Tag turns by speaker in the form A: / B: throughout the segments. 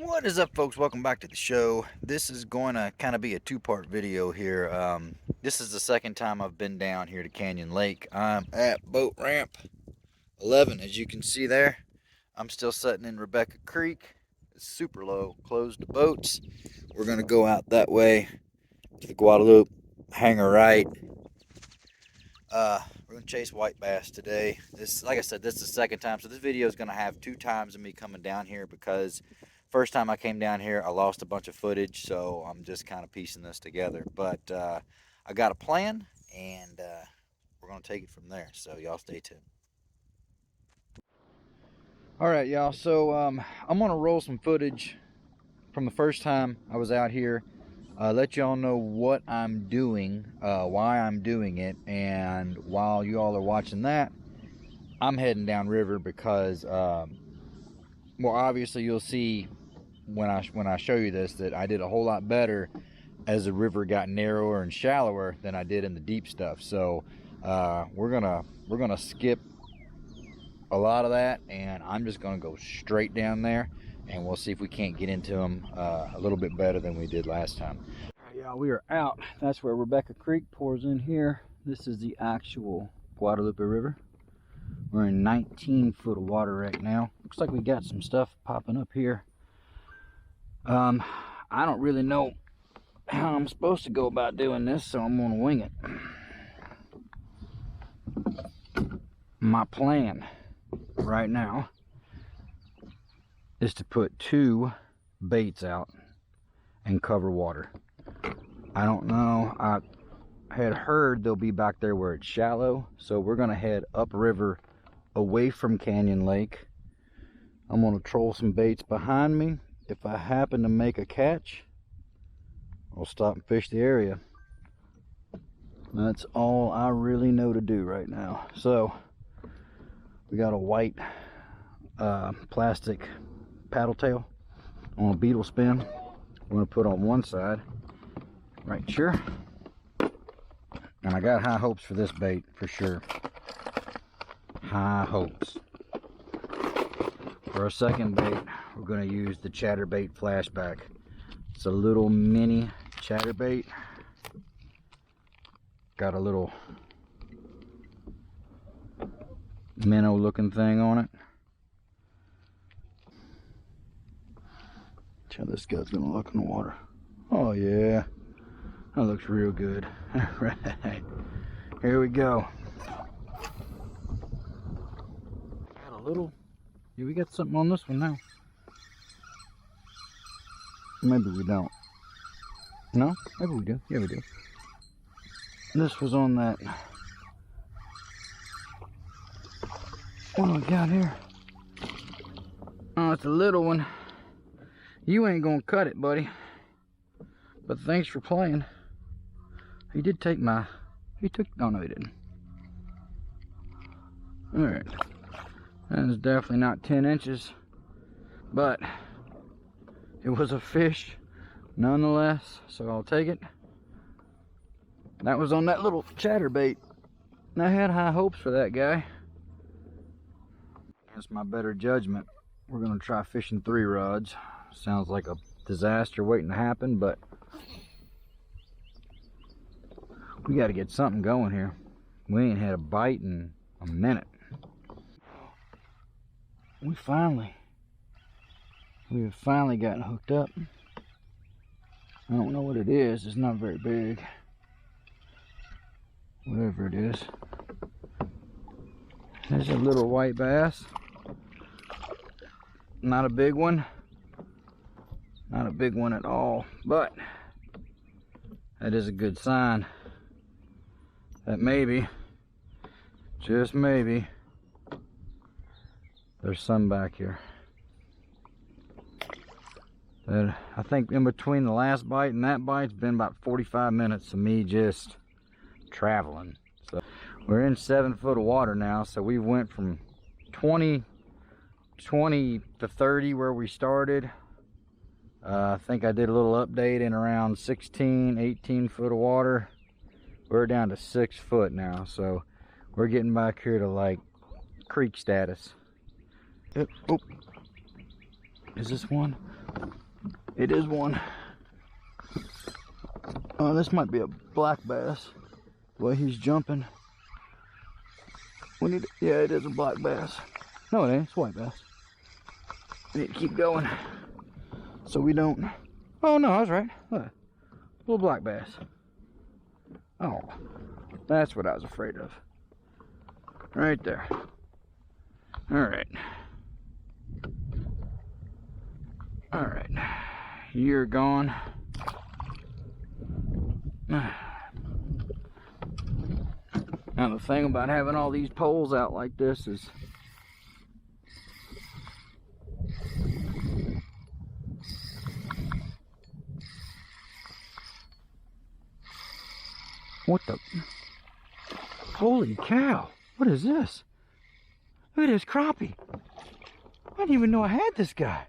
A: What is up, folks? Welcome back to the show. This is going to kind of be a two-part video here. This is the second time I've been down here to Canyon Lake. I'm at boat ramp 11, as you can see there. I'm still sitting in Rebecca Creek. It's super low, closed to boats. We're going to go out that way to the Guadalupe, hangar right. We're going to chase white bass today. This, like I said, this is the second time. So this video is going to have two times of me coming down here because first time I came down here, I lost a bunch of footage. So I'm just kind of piecing this together. But I got a plan, and we're going to take it from there. So y'all stay tuned. All right, y'all. So I'm going to roll some footage from the first time I was out here. Let y'all know what I'm doing, why I'm doing it, and while you all are watching that, I'm heading downriver because, well, obviously you'll see when I show you this that I did a whole lot better as the river got narrower and shallower than I did in the deep stuff. So we're gonna skip a lot of that, and I'm just gonna go straight down there, and we'll see if we can't get into them a little bit better than we did last time. Yeah, we are out. That's where Rebecca Creek pours in here. This is the actual Guadalupe River. We're in 19 foot of water right now. Looks like we got some stuff popping up here. I don't really know how I'm supposed to go about doing this, so I'm gonna wing it. My plan right now is to put 2 baits out and cover water. I don't know, I had heard they'll be back there where it's shallow, so we're gonna head upriver away from Canyon Lake. I'm gonna troll some baits behind me. If I happen to make a catch, I'll stop and fish the area. That's all I really know to do right now. So we got a white plastic paddle tail on a beetle spin. I'm gonna put on one side right here, and I got high hopes for this bait for sure. High hopes. For our second bait, we're gonna use the chatterbait flashback. It's a little mini chatterbait. Got a little minnow looking thing on it. Watch how this guy's gonna look in the water. Oh yeah, that looks real good. All right, here we go. Got a little, yeah, we got something on this one now. Maybe we don't. No, maybe we do. Yeah, we do. This was on that. What do we got here? Oh, it's a little one. You ain't gonna cut it, buddy. But thanks for playing. He did take my... He took... Oh, no, he didn't. Alright. That is definitely not 10 inches. But it was a fish nonetheless, so I'll take it. That was on that little chatterbait. And I had high hopes for that guy. That's my better judgment. We're gonna try fishing 3 rods. Sounds like a disaster waiting to happen, but we got to get something going here. We ain't had a bite in a minute. We have finally gotten hooked up. I don't know what it is. It's not very big. Whatever it is. There's a little white bass. Not a big one. Not a big one at all, but that is a good sign that maybe, just maybe, there's some back here. And I think in between the last bite and that bite, it's been about 45 minutes of me just traveling. So we're in 7 foot of water now, so we went from 20 to 30 where we started. I think I did a little update in around 16, 18 foot of water. We're down to 6 foot now, so we're getting back here to like creek status. Oh, is this one? It is one. Oh, this might be a black bass. The way he's jumping. We need to, yeah, it is a black bass. No, it ain't. It's a white bass. We need to keep going so we don't. Oh no, I was right. Look, little black bass. Oh, that's what I was afraid of. Right there. All right. All right. You're gone. Now the thing about having all these poles out like this is what the holy cow, what is this? Look at this crappie. I didn't even know I had this guy.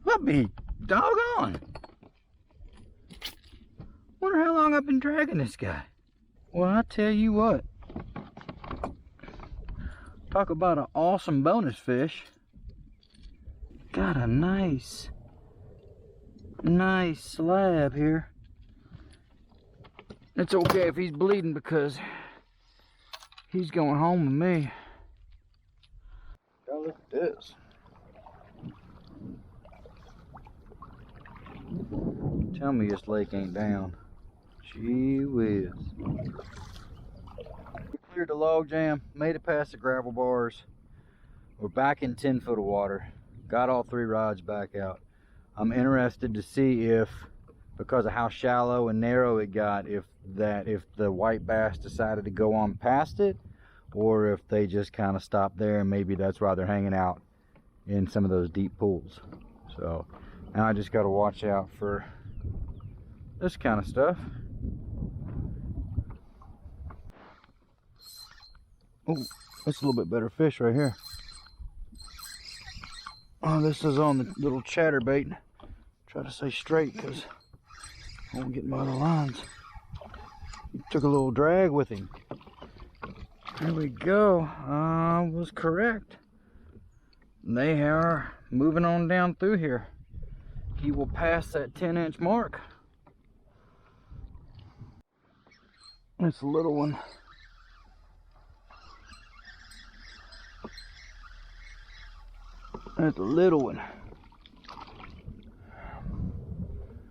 A: I'll be doggone. Wonder how long I've been dragging this guy. Well, I tell you what. Talk about an awesome bonus fish. Got a nice slab here. It's okay if he's bleeding because he's going home with me. God, look at this. Tell me this lake ain't down. Gee whiz. We cleared the log jam, made it past the gravel bars. We're back in 10 foot of water. Got all 3 rods back out. I'm interested to see if, because of how shallow and narrow it got, if the white bass decided to go on past it, or if they just kind of stopped there and maybe that's why they're hanging out in some of those deep pools. So now I just got to watch out for this kind of stuff. Oh, that's a little bit better fish right here. Oh, this is on the little chatterbait. Try to stay straight because I won't get my other lines. He took a little drag with him. There we go. I was correct. They are moving on down through here. He will pass that 10-inch mark. It's a little one. That's a little one.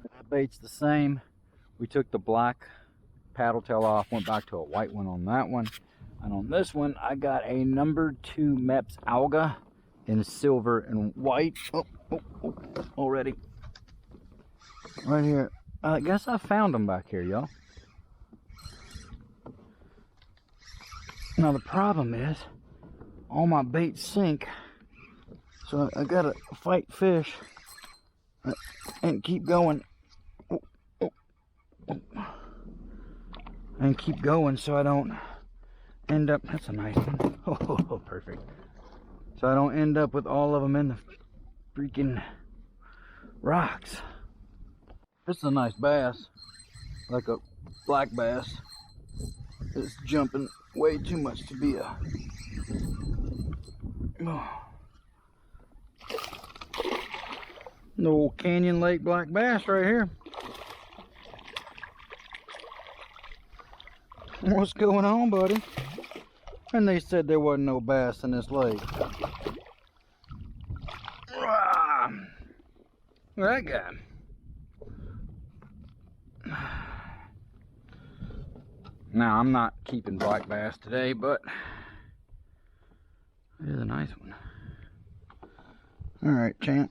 A: That bait's the same. We took the black paddle tail off, went back to a white one on that one. And on this one, I got a number 2 Meps Alga in silver and white. Oh, already. Right here. I guess I found them back here, y'all. Now the problem is, all my baits sink. So I gotta fight fish and keep going. And keep going so I don't end up, that's a nice one. Oh, perfect. So I don't end up with all of them in the freaking rocks. This is a nice bass, like a black bass. It's jumping way too much to be a... The old Canyon Lake black bass right here. What's going on, buddy? And they said there wasn't no bass in this lake. That guy. Now, I'm not keeping black bass today, but it is a nice one. Alright, champ.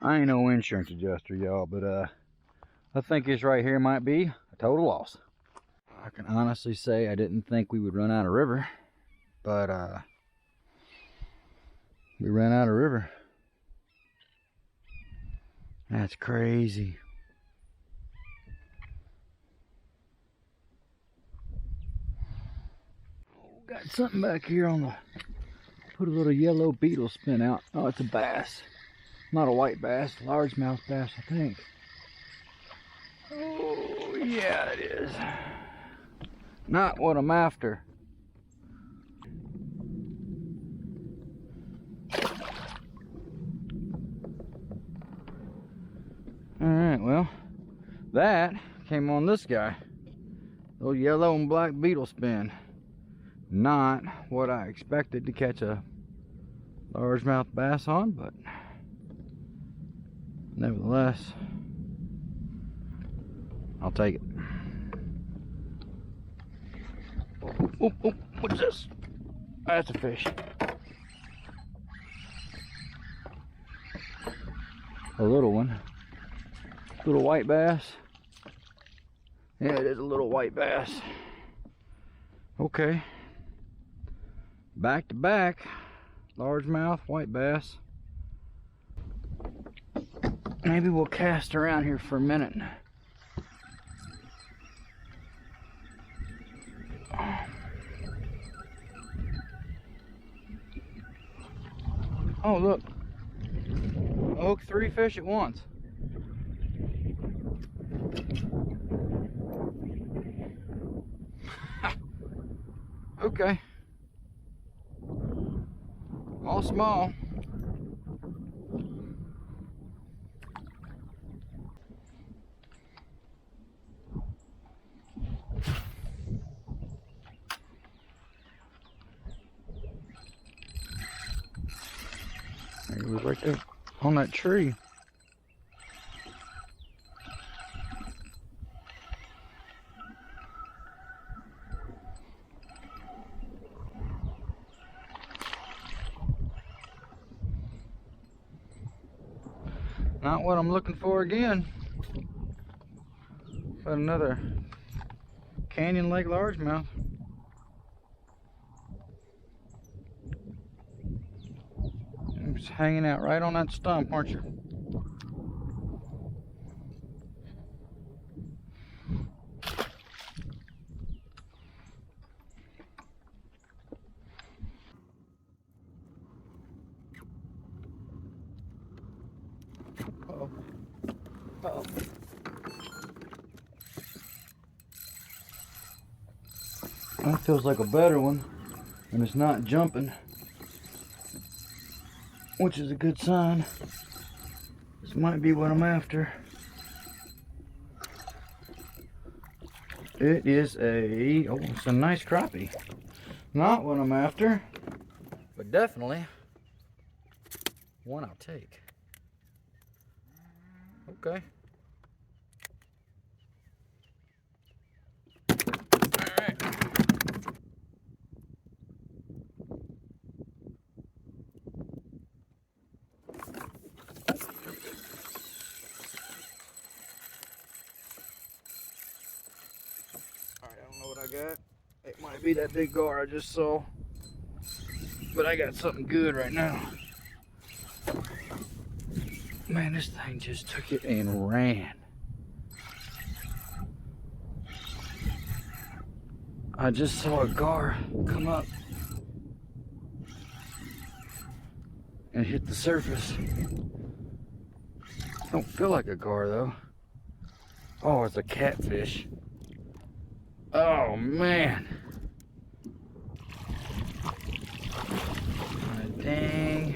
A: I ain't no insurance adjuster, y'all, but I think this right here might be a total loss. I can honestly say I didn't think we would run out of river, but we ran out of river. That's crazy. Oh, got something back here on the... Put a little yellow beetle spin out. Oh, it's a bass. Not a white bass, largemouth bass, I think. Oh, yeah, it is. Not what I'm after. That came on this guy. Little yellow and black beetle spin. Not what I expected to catch a largemouth bass on, but nevertheless, I'll take it. Oh, what is this? That's a fish. A little one. Little white bass. Yeah, it is a little white bass. Okay. Back to back. Largemouth, white bass. Maybe we'll cast around here for a minute. Oh, look. I hooked 3 fish at once. Okay. All small. There he was right there on that tree. Not what I'm looking for again, but another canyon lake largemouth. You're just hanging out right on that stump, aren't you? Uh-oh. Uh-oh. That feels like a better one, and it's not jumping, which is a good sign. This might be what I'm after. It is it's a nice crappie. Not what I'm after, but definitely one I'll take. Okay. Alright. Alright, I don't know what I got. It might be that big gar I just saw. But I got something good right now. Man, this thing just took it and ran. I just saw a gar come up and hit the surface. Don't feel like a gar though. Oh, it's a catfish. Oh man. Dang.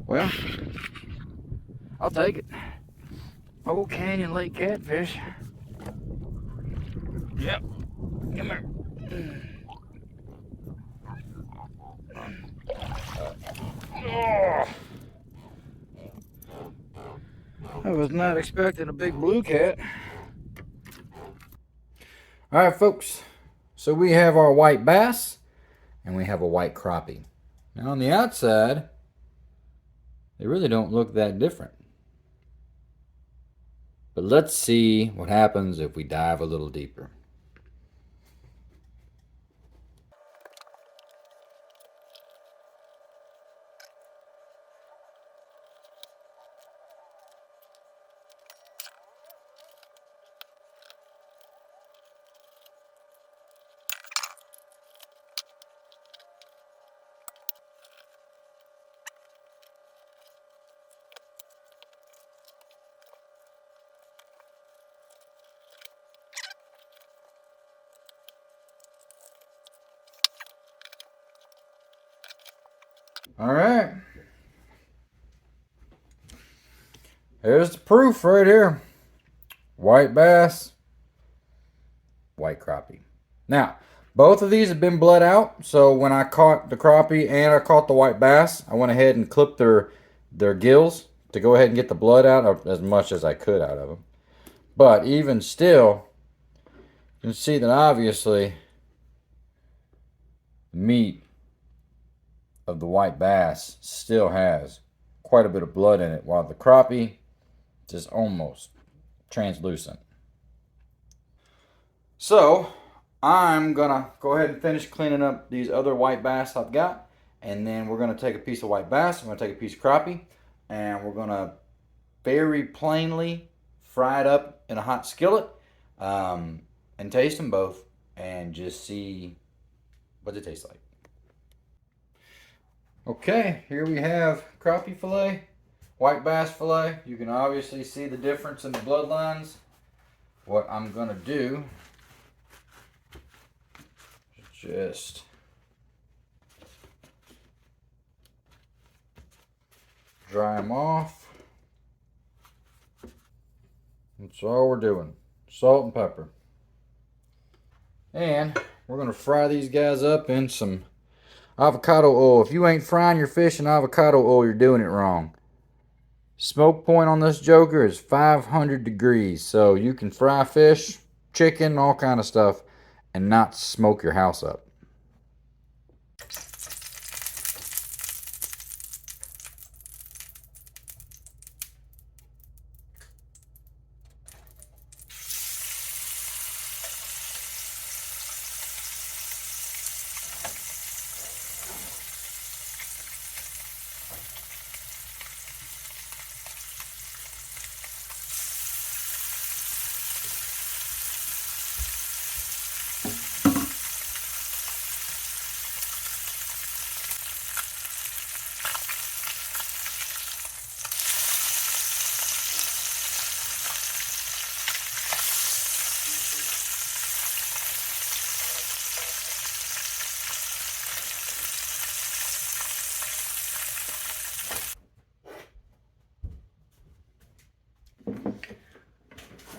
A: Well, I'll take it. Old Canyon Lake catfish. Yep. Come here. Oh. I was not expecting a big blue cat. All right, folks. So we have our white bass and we have a white crappie. Now on the outside, they really don't look that different. But let's see what happens if we dive a little deeper. All right. Here's the proof right here. White bass, white crappie. Now, both of these have been bled out, so when I caught the crappie and I caught the white bass, I went ahead and clipped their gills to go ahead and get the blood out of as much as I could out of them. But even still, you can see that obviously the meat of the white bass still has quite a bit of blood in it, while the crappie is almost translucent. So I'm gonna go ahead and finish cleaning up these other white bass I've got, and then we're gonna take a piece of white bass, I'm gonna take a piece of crappie, and we're gonna very plainly fry it up in a hot skillet, and taste them both and just see what they taste like. Okay, here we have crappie fillet, white bass fillet. You can obviously see the difference in the bloodlines. What I'm gonna do is just dry them off. That's all we're doing. Salt and pepper. And we're gonna fry these guys up in some avocado oil. If you ain't frying your fish in avocado oil, you're doing it wrong. Smoke point on this joker is 500 degrees, so you can fry fish, chicken, all kind of stuff, and not smoke your house up.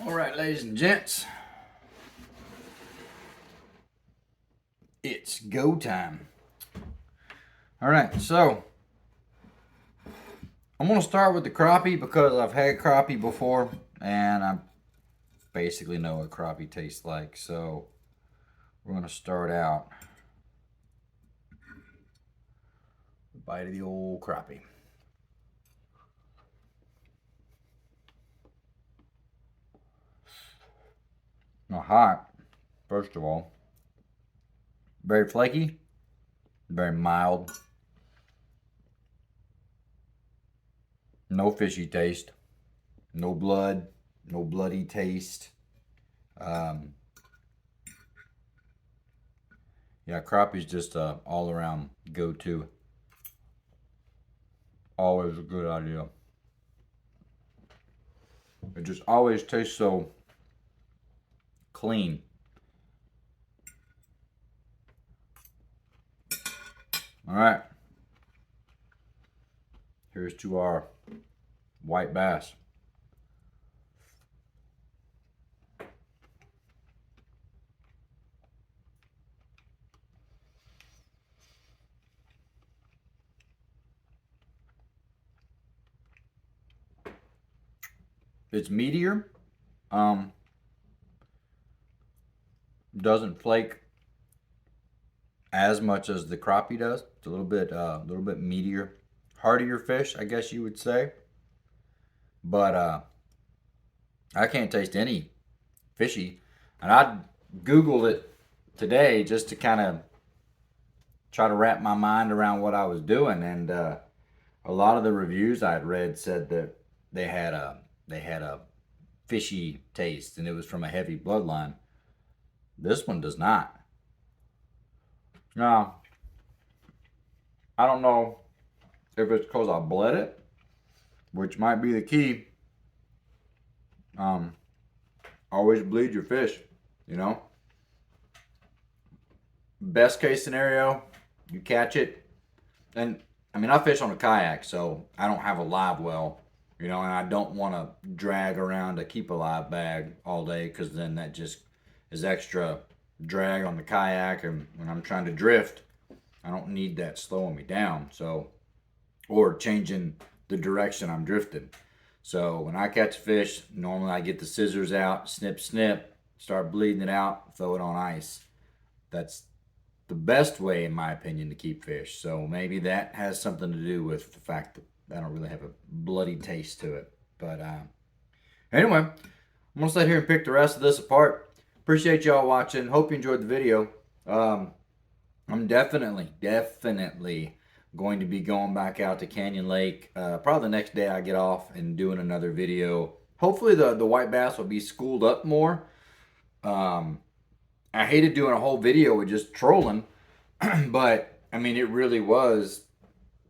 A: All right, ladies and gents, it's go time. All right, so I'm gonna start with the crappie because I've had crappie before and I basically know what crappie tastes like. So we're gonna start out with a bite of the old crappie. Not hot, first of all. Very flaky, very mild. No fishy taste, no blood, no bloody taste. Yeah, crappie's just a all around go-to. Always a good idea. It just always tastes so clean. All right. Here's to our white bass. It's meatier. Doesn't flake as much as the crappie does. It's a little bit meatier, heartier fish, I guess you would say. But I can't taste any fishy. And I Googled it today just to kind of try to wrap my mind around what I was doing. And a lot of the reviews I'd read said that they had a fishy taste and it was from a heavy bloodline. This one does not. Now, I don't know if it's because I bled it, which might be the key. Always bleed your fish, you know. Best case scenario, you catch it. And I mean, I fish on a kayak, so I don't have a live well. you know, and I don't want to drag around a keep alive bag all day, because then that just is extra drag on the kayak, and when I'm trying to drift, I don't need that slowing me down. So, or changing the direction I'm drifting. So when I catch a fish, normally I get the scissors out, snip, snip, start bleeding it out, throw it on ice. That's the best way, in my opinion, to keep fish. So maybe that has something to do with the fact that I don't really have a bloody taste to it. But anyway, I'm gonna sit here and pick the rest of this apart. Appreciate y'all watching. Hope you enjoyed the video. I'm definitely going to be going back out to Canyon Lake probably the next day I get off, and doing another video. Hopefully the white bass will be schooled up more. I hated doing a whole video with just trolling, but I mean, it really was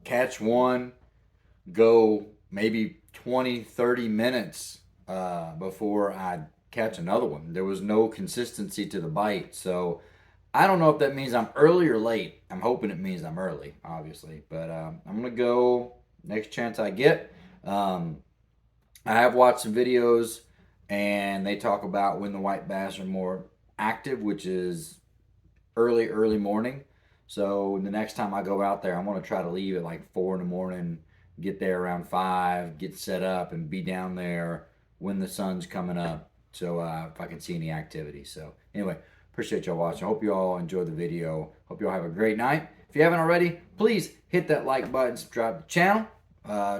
A: catch one, go maybe 20, 30 minutes before I'd catch another one. There was no consistency to the bite. So I don't know if that means I'm early or late. I'm hoping it means I'm early, obviously. But I'm going to go next chance I get. I have watched some videos, and they talk about when the white bass are more active, which is early morning. So the next time I go out there, I'm going to try to leave at like 4 in the morning, get there around 5, get set up, and be down there when the sun's coming up, so if I can see any activity. So anyway, appreciate y'all watching. Hope you all enjoyed the video. Hope you all have a great night. If you haven't already, please hit that like button, subscribe to the channel.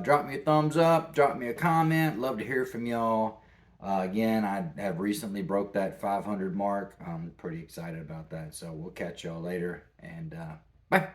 A: Drop me a thumbs up, drop me a comment. Love to hear from y'all. Again, I have recently broke that 500 mark. I'm pretty excited about that. So we'll catch y'all later, and bye.